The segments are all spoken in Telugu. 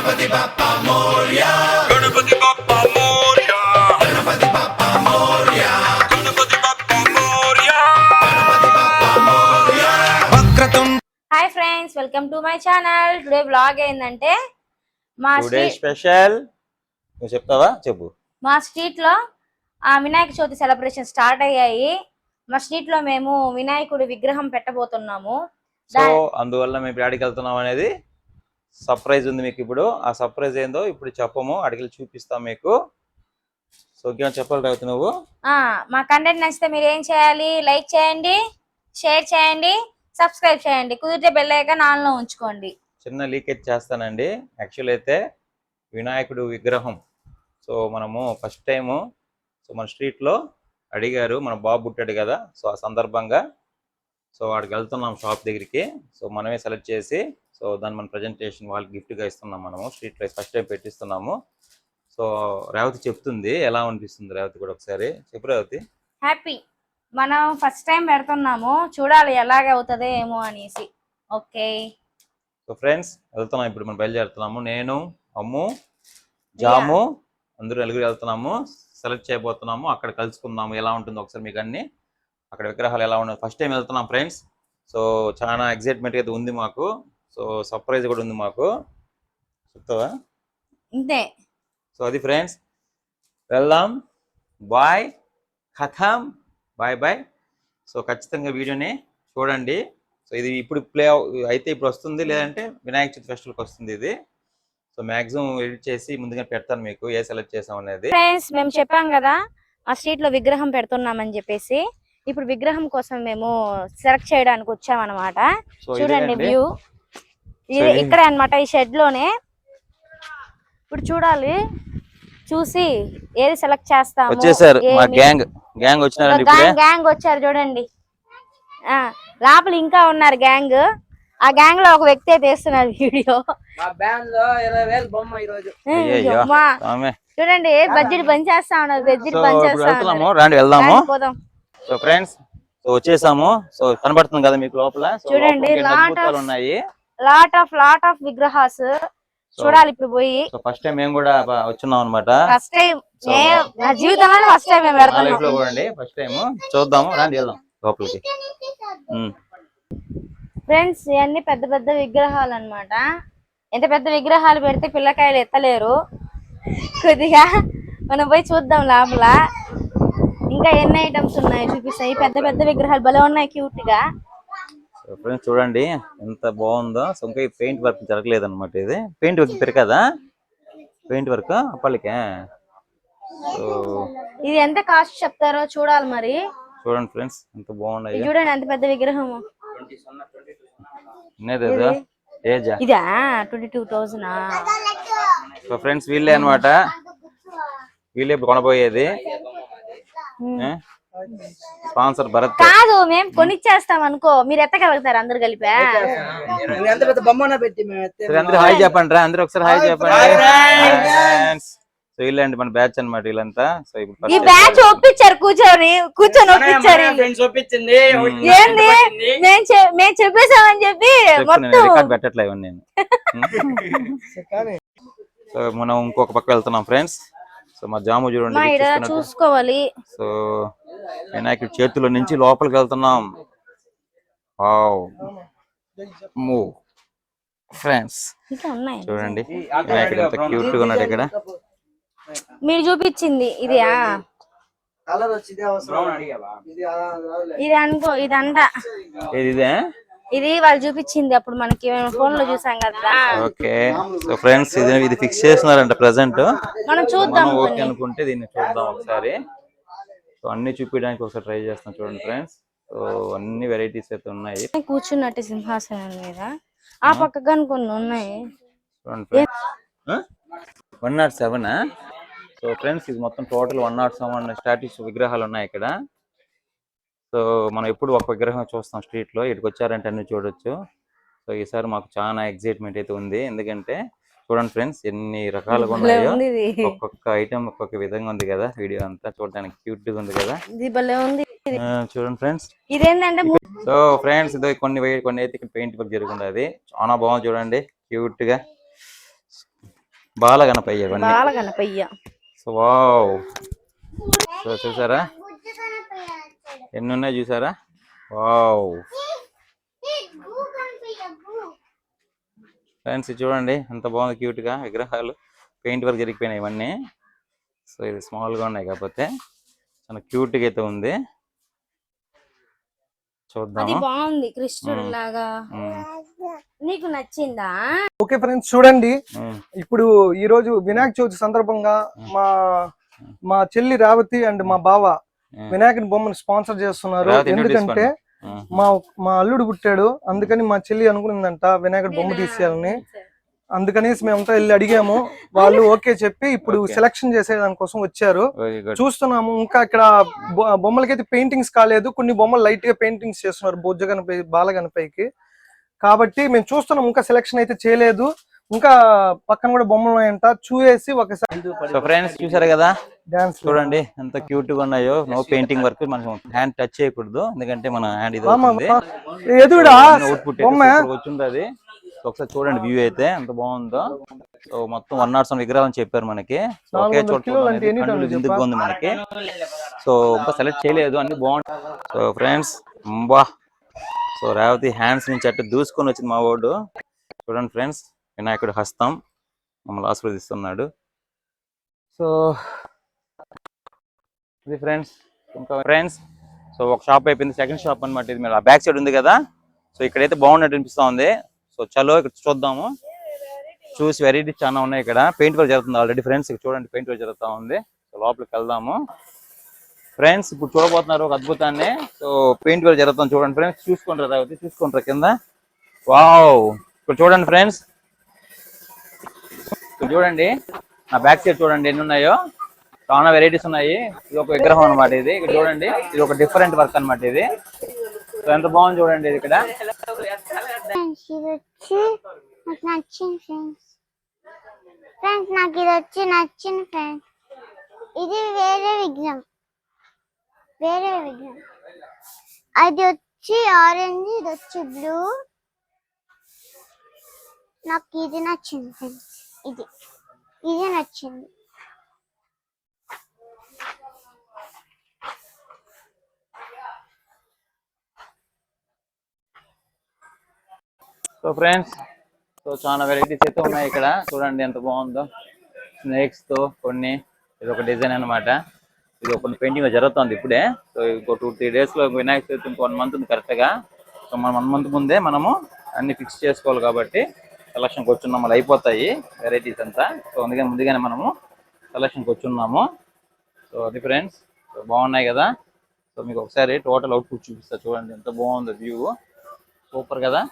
Ganpati Bappa Morya, Ganpati Bappa Morya, Ganpati Bappa Morya, Ganpati Bappa Morya, Ganpati Bappa Morya. Vakratunda. Hi friends, welcome to my channel. Today vlog ఏందంటే మా టుడే స్పెషల్ నువ్వు చెప్తావా? చెప్పు. మా స్ట్రీట్ లో వినాయక చవితి సెలబ్రేషన్ స్టార్ట్ అయ్యాయి. మా స్ట్రీట్ లో మేము వినాయకుడి విగ్రహం పెట్టబోతున్నాము. సో అందువల్ల మేము ఆడికి వెళ్తున్నాం అనేది సర్ప్రైజ్ ఉంది మీకు. ఇప్పుడు ఆ సర్ప్రైజ్ ఏందో ఇప్పుడు చెప్పము, అడిగి చూపిస్తాం మీకు. సో చెప్పాలి రేవతి నువ్వు. మా కంటెంట్ నచ్చితే మీరు ఏం చేయాలి? లైక్ చేయండి, షేర్ చేయండి, సబ్స్క్రైబ్ చేయండి, కుదిరితే బెల్ ఐకాన్ ఆన్ లో ఉంచుకోండి. చిన్న లీకేజ్ చేస్తానండి. యాక్చువల్ అయితే వినాయకుడు విగ్రహం సో మనము ఫస్ట్ టైము సో మన స్ట్రీట్లో అడిగారు, మన బాబు పుట్టాడు కదా, సో ఆ సందర్భంగా సో వాడికి వెళ్తున్నాం షాప్ దగ్గరికి. సో మనమే సెలెక్ట్ చేసి సో దాన్ని మన ప్రజెంటేషన్ వాళ్ళకి గిఫ్ట్గా ఇస్తున్నాం. మనము స్ట్రీట్లో ఫస్ట్ టైం పెట్టిస్తున్నాము. సో రేవతి చెప్తుంది ఎలా అనిపిస్తుంది. రేవతి కూడా ఒకసారి చెప్పు రేవతి. హ్యాపీ, మనం ఫస్ట్ టైం పెడుతున్నాము, చూడాలి ఎలాగ అవుతుందో ఏమో అనేసి. ఓకే సో ఫ్రెండ్స్ వెళ్తున్నాం, ఇప్పుడు మనం బయలుదేరుతున్నాము. నేను, అమ్ము, జాము అందరూ నలుగురు వెళ్తున్నాము. సెలెక్ట్ చేయబోతున్నాము. అక్కడ కలుసుకుందాము ఎలా ఉంటుందో ఒకసారి మీకు అన్ని అక్కడ విగ్రహాలు ఎలా ఉన్నాయి. ఫస్ట్ టైం వెళ్తున్నాం ఫ్రెండ్స్. సో చాలా ఎక్సైట్మెంట్ అయితే ఉంది మాకు. సో సర్ప్రైజ్ కూడా ఉంది మాకు. చెప్తావా? ఇంతే. సో అది ఫ్రెండ్స్, వెళ్దాం. బాయ్, కథం, బాయ్ బాయ్. సో ఖచ్చితంగా వీడియోని చూడండి. సో ఇది ఇప్పుడు ప్లే అయితే ఇప్పుడు వస్తుంది, లేదంటే వినాయక చవితి ఫెస్టివల్కి వస్తుంది ఇది. సో మాక్సిమం ఎడిట్ చేసి ముందుగా పెడతాను మీకు ఏ సెలెక్ట్ చేసాం అనేది. ఫ్రెండ్స్ మేము చెప్పాం కదా ఆ స్ట్రీట్ లో విగ్రహం పెడుతున్నామని చెప్పేసి, ఇప్పుడు విగ్రహం కోసం మేము సెలెక్ట్ చేయడానికి వచ్చామన్నమాట. చూడండి వ్యూ ఇది ఇక్కడ అన్నమాట, ఈ షెడ్ లోనే. ఇప్పుడు చూడాలి, చూసి ఏది సెలెక్ట్ చేస్తాము. వచ్చేసారు మా గ్యాంగ్ వచ్చినారండి. గ్యాంగ్ వచ్చారు చూడండి. లోపల ఇంకా ఉన్నారు గ్యాంగ్. ఆ గ్యాంగ్ లో ఒక వ్యక్తి అయితే వేస్తున్నారు వీడియో. చూడండి బడ్జెట్ పనిచేస్తా ఉన్నారు, బడ్జెట్ పనిచేస్తా పోదాం. సో ఫ్రెండ్స్ వచ్చేసాము. సో కనబడుతుంది కదా మీకు లోపల. చూడండి ఉన్నాయి, లాట్ ఆఫ్ విగ్రహాస్ చూడాలి ఇప్పుడు పోయి. సో ఫస్ట్ టైం మేము కూడా వచ్చున్నాం అనమాట. ఫస్ట్ టైం నా జీవితంలో ఫస్ట్ టైం మేము పెడతాం. ఫస్ట్ టైం చూద్దాము, రండి వెళ్దాం లోపలికి. ఫ్రెండ్స్ ఇవన్నీ పెద్ద పెద్ద విగ్రహాలు అన్నమాట. ఎంత పెద్ద విగ్రహాలు పెడితే పిల్లకాయలు ఎత్తలేరు. కొద్దిగా మనం పోయి చూద్దాం లోపల ఇంకా ఎన్ని ఐటమ్స్ ఉన్నాయి చూపిస్తాయి. పెద్ద పెద్ద విగ్రహాలు భలే ఉన్నాయి, క్యూట్ గా. ఫ్రెండ్స్ చూడండి ఎంత బాగుందో. సో ఇంకా పెయింట్ వర్క్ జరగలేదు అనమాట. ఇది పెయింట్ వర్క్ పెరగదా, పెయింట్ వర్క్ అప్పటికే. సో ఇది ఎంత కాస్ట్ చెప్తారో చూడాలి మరి. చూడండి ఫ్రెండ్స్ ఎంత బాగున్నాయి. చూడండి ఎంత పెద్ద విగ్రహము. ఇదా 22,000. సో ఫ్రెండ్స్ వీళ్ళే అనమాట, వీళ్ళే ఇప్పుడు కొనబోయేది. స్పాన్సర్ భరత్ కాదు, మేము కొనిచ్చేస్తాం అనుకో, మీరు ఎత్తగలుగుతారు అందరు కలిపి. అందరూ హాయ్ చెప్పండి రా, అందరూ ఒకసారి హాయ్ చెప్పండి. సో వీళ్ళండి మన బ్యాచ్ అనమాట వీళ్ళంతా. సో ఇప్పుడు ఈ బ్యాచ్ ఒప్పించారు, కూర్చొని ఒప్పించారు. ఏంది మేము చెప్పేసామని చెప్పి రికార్డ్ పెట్టట్లేదు నేను. సో మనం ఇంకొక పక్క వెళ్తున్నాం ఫ్రెండ్స్. సో మా జాము చూడండి చూసుకోవాలి. సో వినాయకుడి చేతుల నుంచి లోపలికి వెళ్తున్నాం. ఫ్రెండ్స్ చూడండి వినాయకుడు ఎంత క్యూట్ గా ఉన్నాడు ఇక్కడ. మీరు చూపించింది ఇది అనుకో, ఇదంట ఇది వాళ్ళు చూపించింది అప్పుడు మనకి ఫోన్ లో చూసాం కదా. ఓకే సో ఫ్రెండ్స్ ఇది ఫిక్స్ చేస్తున్నారంట ప్రెసెంట్. మనం చూద్దాం, ఓకే అనుకుంటే దీన్ని చూద్దాం ఒకసారి. సో అన్ని చూపించడానికి ఒకసారి ట్రై చేస్తాం చూడండి ఫ్రెండ్స్. సో అన్ని వెరైటీస్ అయితే ఉన్నాయి. కూర్చున్నట్టు సింహాసనం మీద ఆ పక్కగా కొన్ని ఉన్నాయి చూడండి. 107. సో ఫ్రెండ్స్ ఇది మొత్తం టోటల్ 107 స్టాట్యూస్ విగ్రహాలు ఉన్నాయి ఇక్కడ. సో మనం ఎప్పుడు ఒక విగ్రహం చూస్తాం స్ట్రీట్ లో, ఇక్కడికి వచ్చారంటే అన్ని చూడొచ్చు. సో ఈసారి మాకు చాలా ఎక్సైట్మెంట్ అయితే ఉంది, ఎందుకంటే చూడండి ఫ్రెండ్స్ ఎన్ని రకాలుగా ఉన్నాయో. ఒక్కొక్క ఐటమ్ ఒక్కొక్క విధంగా ఉంది కదా. వీడియో అంతా చూడడానికి క్యూట్ గా ఉంది కదా. చూడండి ఫ్రెండ్స్ ఇదేంటంటే. సో ఫ్రెండ్స్ ఇదో కొన్ని అయితే పెయింట్ వర్క్ జరుగుతుంది, అది చాలా బాగుంది చూడండి, క్యూట్ గా. బాల గణపయ్య ఇవన్నీ. బాల గణపయ్య. సో వావ్, సో చూసారా ఎన్ని ఉన్నాయి చూసారా? వావ్ ఫ్రెండ్స్ చూడండి ఎంత బాగుంది క్యూట్ గా విగ్రహాలు. పెయింట్ వర్క్ జరిగిపోయినాయి ఇవన్నీ. సో ఇది స్మాల్ గా ఉన్నాయి కాకపోతే చాలా క్యూట్ గా అయితే ఉంది. అది చూద్దాము. బాగుంది కృష్ణుడు లాగా. నీకు నచ్చిందా? ఓకే ఫ్రెండ్స్ చూడండి, ఇప్పుడు ఈ రోజు వినాయక చవితి సందర్భంగా మా మా చెల్లి రేవతి అండ్ మా బావ వినాయకుని బొమ్మను స్పాన్సర్ చేస్తున్నారు. ఎందుకంటే మా మా అల్లుడు పుట్టాడు, అందుకని మా చెల్లి అనుకునిందంట వినాయకుడి బొమ్మ తీసేయాలని. అందుకనేసి మేమంతా వెళ్ళి అడిగాము, వాళ్ళు ఓకే చెప్పి ఇప్పుడు సెలక్షన్ చేసే దానికోసం వచ్చారు. చూస్తున్నాము ఇంకా ఇక్కడ బొమ్మలకైతే పెయింటింగ్స్ కాలేదు, కొన్ని బొమ్మలు లైట్ గా పెయింటింగ్స్ చేస్తున్నారు బొజ్జ గణపతి బాల గణపతికి. కాబట్టి మేము చూస్తున్నాం, ఇంకా సెలక్షన్ అయితే చేయలేదు. ఇంకా పక్కన కూడా బొమ్మలు ఉన్నాయంట, చూసేసి ఒకసారి. సో ఫ్రెండ్స్ చూసారు కదా డాన్స్ చూడండి ఎంత క్యూట్ గా ఉన్నాయో. నో పెయింటింగ్ వర్క్, మనం హ్యాండ్ టచ్ చేయకూడదు ఎందుకంటే మన హ్యాండ్ ఇది అవుతుంది. అవుట్పుట్ వచ్చింది. ఒకసారి చూడండి వ్యూ అయితే ఎంత బాగుందో. సో మొత్తం 107 విగ్రహాలు అని చెప్పారు మనకి. ఒకే చోట ఎందుకు ఉంది మనకి. సో ఇంకా సెలెక్ట్ చేయలేదు, అన్ని బాగుంటాయి. సో ఫ్రెండ్స్ బా, సో రేవతి హ్యాండ్స్ నుంచి అట్టు దూసుకొని వచ్చింది మా వాడు. చూడండి ఫ్రెండ్స్, వినాయకుడు హస్తం మమ్మల్ని ఆశీర్వదిస్తున్నాడు. సో ఇది ఫ్రెండ్స్. ఇంకా ఫ్రెండ్స్ సో ఒక షాప్ అయిపోయింది, సెకండ్ షాప్ అనమాట ఇది. మీరు ఆ బ్యాక్ సైడ్ ఉంది కదా, సో ఇక్కడైతే బాగున్నట్టు అనిపిస్తా ఉంది. సో చలో ఇక్కడ చూద్దాము. చూసి వెరైటీస్ చాలా ఉన్నాయి ఇక్కడ. పెయింట్ వర్క్ జరుగుతుంది ఆల్రెడీ ఫ్రెండ్స్. ఇక్కడ చూడండి పెయింట్ వర్క్ జరుగుతూ ఉంది. సో లోపలికి వెళ్దాము ఫ్రెండ్స్. ఇప్పుడు చూడబోతున్నారు ఒక అద్భుతాన్ని. సో పెయింట్ వర్క్ జరుగుతుంది చూడండి ఫ్రెండ్స్. చూసుకుంటారు రేవతి, చూసుకుంటారు కింద. వావ్, ఇక్కడ చూడండి ఫ్రెండ్స్, ఇక్కడ చూడండి నా బ్యాక్ సైడ్ చూడండి ఎన్ని ఉన్నాయో. చాలా వెరైటీస్ ఉన్నాయి. ఇది ఒక విగ్రహం అనమాట ఇది. ఇక్కడ చూడండి ఇది ఒక డిఫరెంట్ వర్క్ అనమాట ఇది. సో ఎంత బాగుంది చూడండి ఇది. ఇక్కడ నాకు ఇది వచ్చి నచ్చింది ఫ్రెండ్స్. ఇది వేరే విగ్రహం, అది వచ్చి ఆరెంజ్, ఇది వచ్చి బ్లూ. నాకు ఇది నచ్చింది ఫ్రెండ్స్, ఇది నచ్చింది. సో ఫ్రెండ్స్ సో చాలా వెరైటీస్ అయితే ఉన్నాయి ఇక్కడ. చూడండి ఎంత బాగుందో. స్నేక్స్ తో కొన్ని, ఇది ఒక డిజైన్ అనమాట. ఇది ఒక పెయింటింగ్ జరుగుతుంది ఇప్పుడే. సో ఇంకో 2-3 days లో వినాయక చవితి ఇంకో 1 month ఉంది కరెక్ట్ గా. సో మనం 1 month ముందే మనము అన్ని ఫిక్స్ చేసుకోవాలి కాబట్టి సెలక్షన్కి వచ్చున్నాం. మళ్ళీ అయిపోతాయి వెరైటీస్ అంతా. సో అందుకని ముందుగానే మనము సెలక్షన్కి వచ్చున్నాము. సో అది ఫ్రెండ్స్, సో బాగున్నాయి కదా. సో మీకు ఒకసారి టోటల్ అవుట్పుట్ చూపిస్తా చూడండి ఎంత బాగుందో వ్యూ. సూపర్ కదా.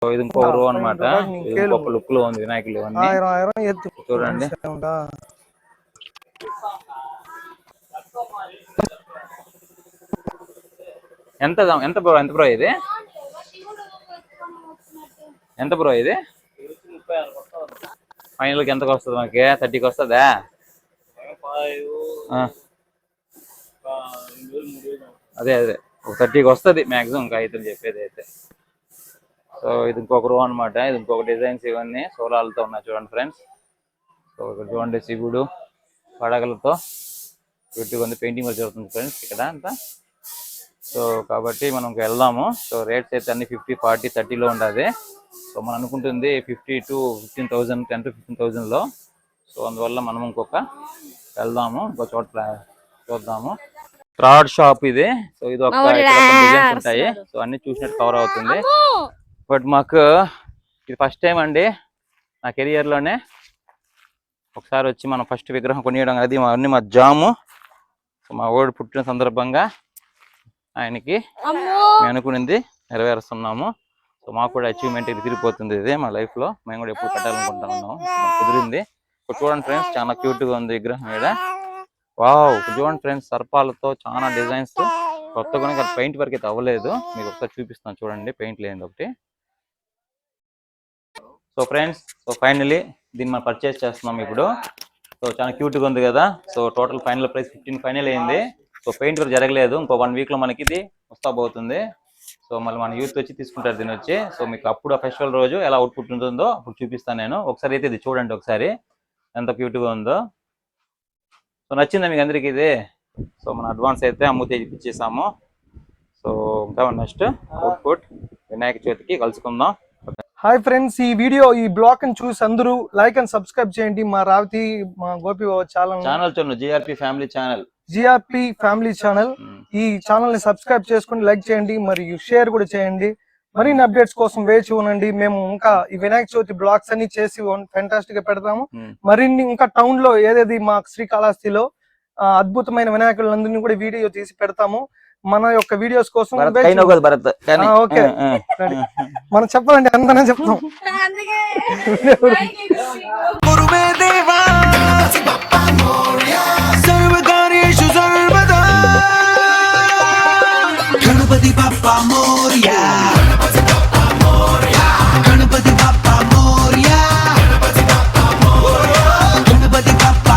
సో ఇది ఇంకో రో అనమాట. ఇంకొక లుక్ లో ఉంది వినాయకులు అన్ని చూడండి. ఎంత ఎంత బ్రో ఇది? ఎంత బ్రో ఇది? ఫైనల్ కి ఎంతకు వస్తుంది మనకి? 30కి వస్తుందా? అదే ఒక 30కి వస్తుంది మ్యాక్సిమం ఇంకా అయితే చెప్పేది అయితే. సో ఇది ఇంకొక రో అనమాట. ఇది ఇంకొక డిజైన్స్ ఇవన్నీ సోలాలతో ఉన్నాయి చూడండి ఫ్రెండ్స్. సో ఇక్కడ చూడండి శివుడు పడగలతో పెట్టుగా ఉంది. పెయింటింగ్ వర్క్ జరుగుతుంది ఫ్రెండ్స్ ఇక్కడ అంతా. సో కాబట్టి మనం వెళ్దాము. సో రేట్స్ అయితే అన్ని 50, 40, 30లో ఉండదు. సో మనం అనుకుంటుంది 50 to 15,000, 10 to 15,000లో. సో అందువల్ల మనం ఇంకొక వెళ్దాము, ఇంకో చోట చూద్దాము. థర్డ్ షాప్ ఇది. సో ఇది ఒక డిజైన్స్ ఉంటాయి. సో అన్ని చూసినట్టు కవర్ అవుతుంది. బట్ మాకు ఇది ఫస్ట్ టైం అండి నా కెరియర్లోనే ఒకసారి వచ్చి మనం ఫస్ట్ విగ్రహం కొనియడం. అది అన్ని మా జాము. సో మా ఓడి పుట్టిన సందర్భంగా ఆయనకి మేము అనుకునింది నెరవేరుస్తున్నాము. సో మాకు కూడా అచీవ్మెంట్ ఇది తిరిగిపోతుంది. ఇది మా లైఫ్లో మేము కూడా ఎప్పుడు పెట్టాలనుకుంటున్నాము. కుదిరింది. ఇప్పుడు చూడండి ఫ్రెండ్స్, చాలా క్యూట్గా ఉంది విగ్రహం మీద. వావ్, ఇప్పుడు చూడండి ఫ్రెండ్స్, సర్పాలతో చాలా డిజైన్స్ కొత్తగా పెయింట్ వర్క్ అయితే అవ్వలేదు. మీకు ఒకసారి చూపిస్తాను చూడండి, పెయింట్ లేనిది ఒకటి. సో ఫ్రెండ్స్, సో ఫైనలీ దీన్ని మనం పర్చేస్ చేస్తున్నాం ఇప్పుడు. సో చాలా క్యూట్గా ఉంది కదా. So total final price 15 final అయింది. సో పెయింట్ వర్క్ జరగలేదు. ఇంకో 1 weekలో మనకి ఇది ముస్తాబ్ అవుతుంది. సో మళ్ళీ మన యూత్ వచ్చి తీసుకుంటారు దీన్ని వచ్చి. సో మీకు అప్పుడు ఆ ఫెస్టివల్ రోజు ఎలా అవుట్పుట్ ఉంటుందో అప్పుడు చూపిస్తాను నేను. ఒకసారి అయితే ఇది చూడండి ఒకసారి ఎంత క్యూట్గా ఉందో. సో నచ్చిందా మీకు అందరికి ఇది? సో మన అడ్వాన్స్ అయితే అమ్ముతే ఇచ్చేసాము. సో ఇంకా నెక్స్ట్ అవుట్పుట్ వినాయక చవితికి కలుసుకుందాం. హాయ్ ఫ్రెండ్స్, ఈ బ్లాగ్ ని చూసి అందరూ లైక్ అండ్ సబ్స్క్రైబ్ చేయండి. మా రావతి, మా గోపి ఛానల్ చూడండి, జిఆర్పి ఫ్యామిలీ ఛానల్. ఈ ఛానల్ ని సబ్స్క్రైబ్ చేసుకుని లైక్ చేయండి, మరియు షేర్ కూడా చేయండి. మరిన్ని అప్డేట్స్ కోసం వేచి ఉండండి. మేము ఇంకా ఈ వినాయక చవితి బ్లాగ్స్ అన్ని చేసి ఫెంటాస్టిక్ గా పెడతాము. మరిన్ని ఇంకా టౌన్ లో ఏదేది మా శ్రీకాళహస్తిలో అద్భుతమైన వినాయకులందరినీ కూడా వీడియో తీసి పెడతాము. మన యొక్క వీడియోస్ కోసం ఓకే మనం చెప్పాలంటే అంతనే చెప్తాం. గణపతి బప్పా మోరియా, గణపతి బప్పా మోరియా, గణపతి బప్పా మోరియా, గణపతి బప్పా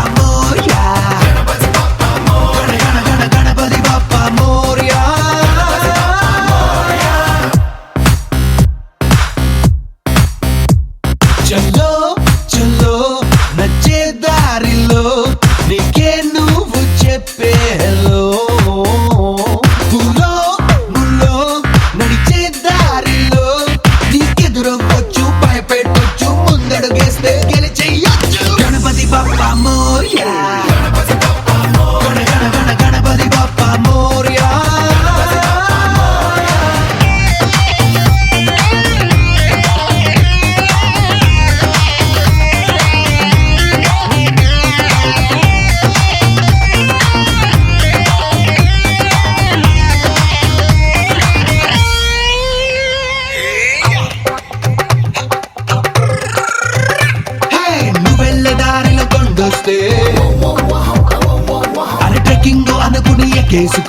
మోరియా. చల్లో చల్లో నచ్చే దారిలో నీకే నువ్వు చెప్పే హలో, గులో గులో నడిచే దారిలో నీకెదురొచ్చు భయపెట్టొచ్చు, ముందడుగేస్తే గెలిచేయొచ్చు. గణపతి బప్పా మోరియా, గణపతి బప్పా మోరియా. నువ్వెళ్ళే దారిలో కొండొస్తే అరే ట్రెక్కింగ్ అనుకుని ఎక్కేసుకు